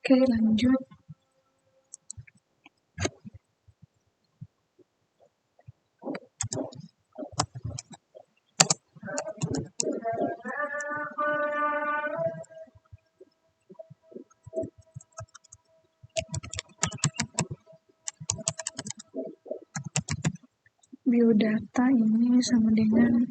Oke, lanjut. Biodata ini sama dengan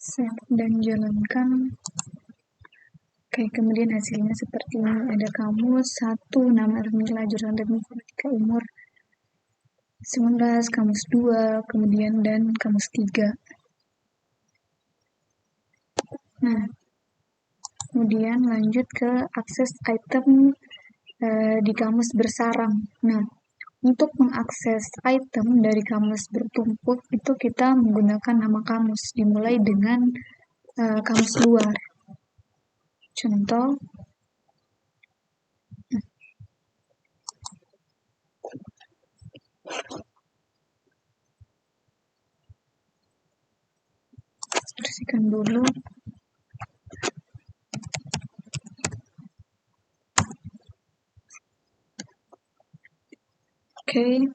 Save dan jalankan. Oke, kemudian hasilnya seperti ini. Ada kamus 1, nama Ernila, jurusan Teknik Informatika, umur 19, kamus 2, kemudian dan kamus 3. Nah, kemudian lanjut ke akses item di kamus bersarang. Nah, untuk mengakses item dari kamus bertumpuk itu kita menggunakan nama kamus, dimulai dengan kamus luar. Contoh, bersihkan dulu. Oke.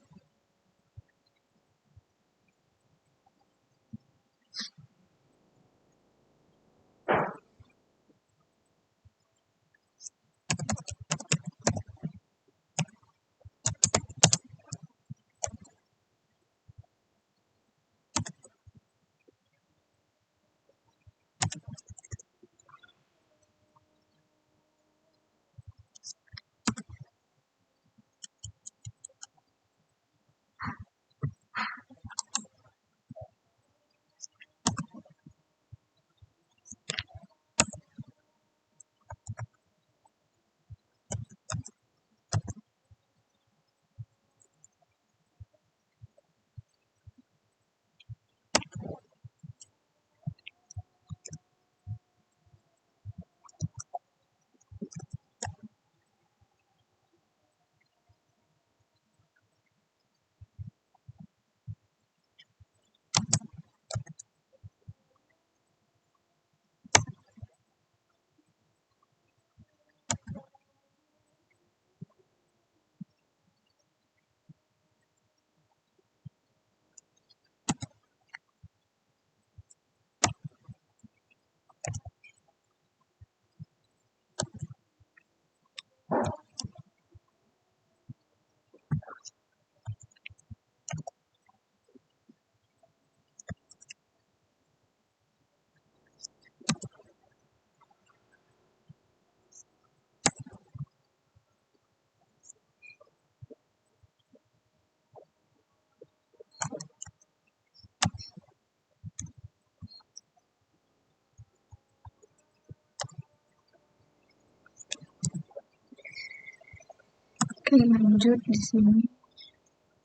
Oke, lanjut di sini.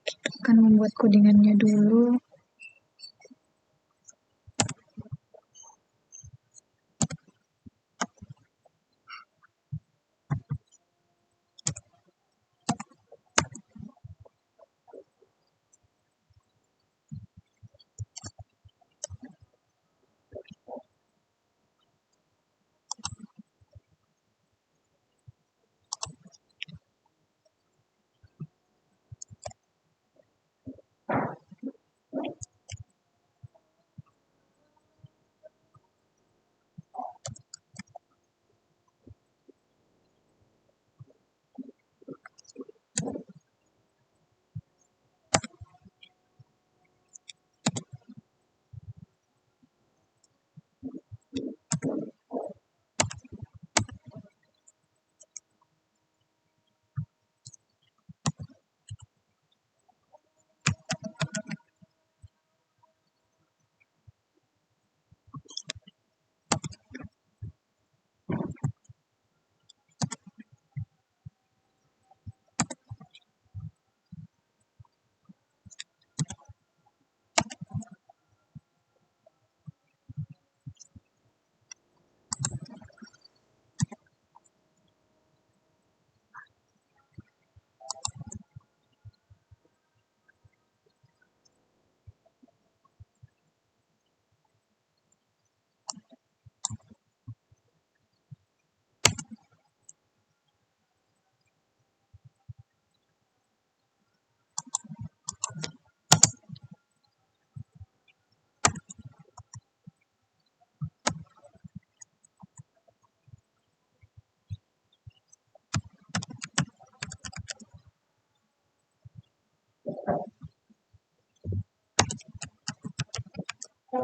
Kita akan membuat codingannya dulu.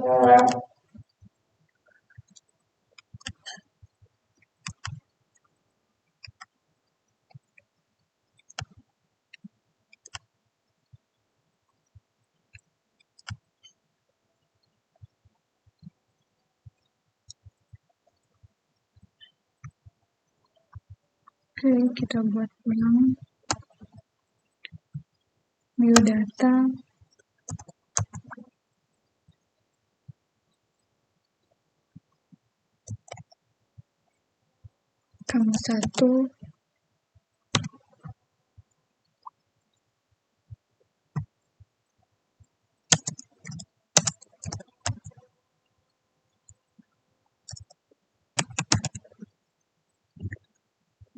Oke, kita buat ulang biodata kamu 1,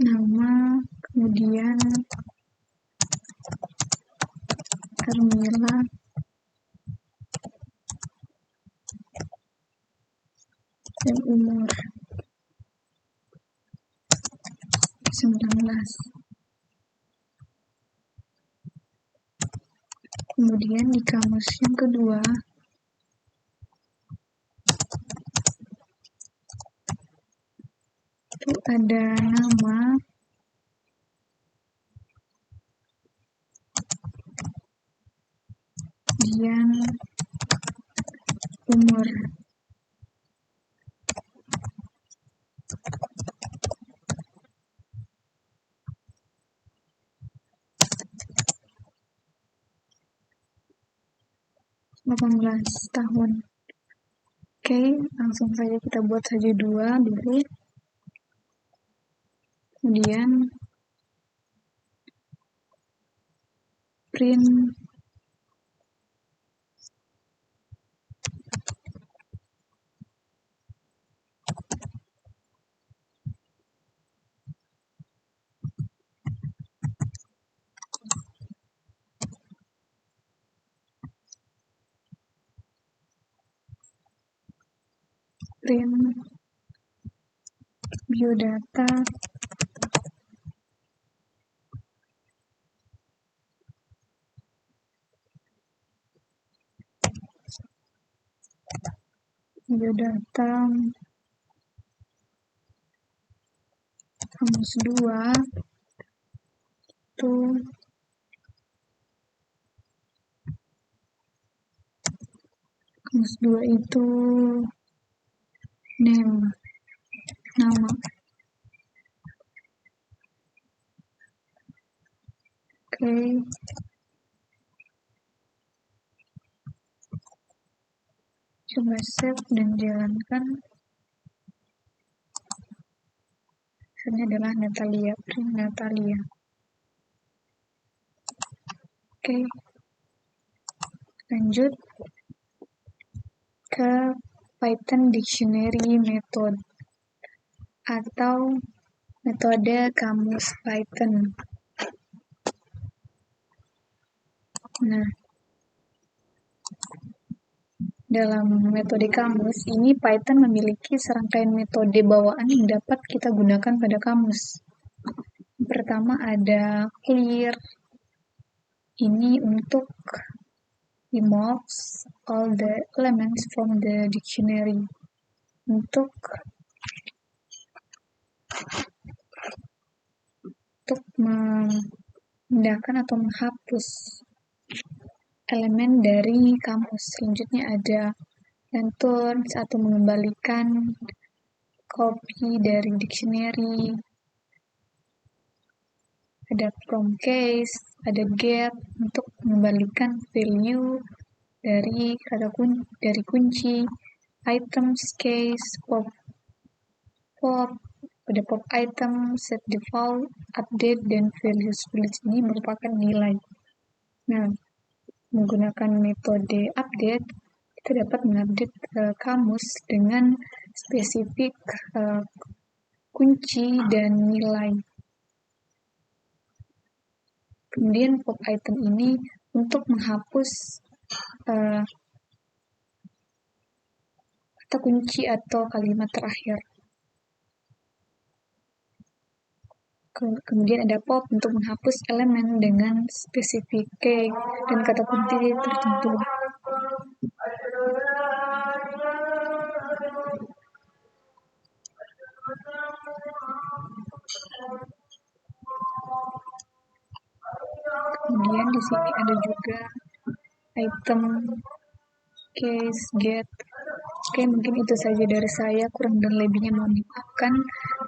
nama, kemudian Hermila, dan umur 19. Kemudian di kamus yang kedua, itu ada nama, kemudian umur. tahun. Oke, langsung saja kita buat saja 2 dulu. Kemudian print biodata kamus 2 itu kamus 2 itu name, nama. Oke, coba save dan jalankan. Ini adalah Natalia, print Natalia. Oke, lanjut ke Python Dictionary Method atau metode kamus Python. Nah, dalam metode kamus ini Python memiliki serangkaian metode bawaan yang dapat kita gunakan pada kamus. Yang pertama ada clear. Ini untuk removes all the elements from the dictionary. Untuk memindahkan atau menghapus elemen dari kamus. Selanjutnya ada return atau mengembalikan copy dari dictionary. Ada from case, ada get untuk mengembalikan value dari kata kunci, items case, pop, pada pop item, set default, update, dan values ini merupakan nilai. Nah, menggunakan metode update, kita dapat mengupdate kamus dengan spesifik kunci dan nilai. Kemudian pop item ini untuk menghapus kata kunci atau kalimat terakhir. Kemudian ada pop untuk menghapus elemen dengan spesifik key dan kata kunci tertentu. Kemudian di sini ada juga item case get. Oke, mungkin itu saja dari saya. Kurang dan lebihnya mohon dimaafkan.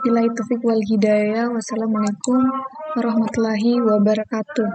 Billahi taufiq wal hidayah. Wassalamualaikum warahmatullahi wabarakatuh.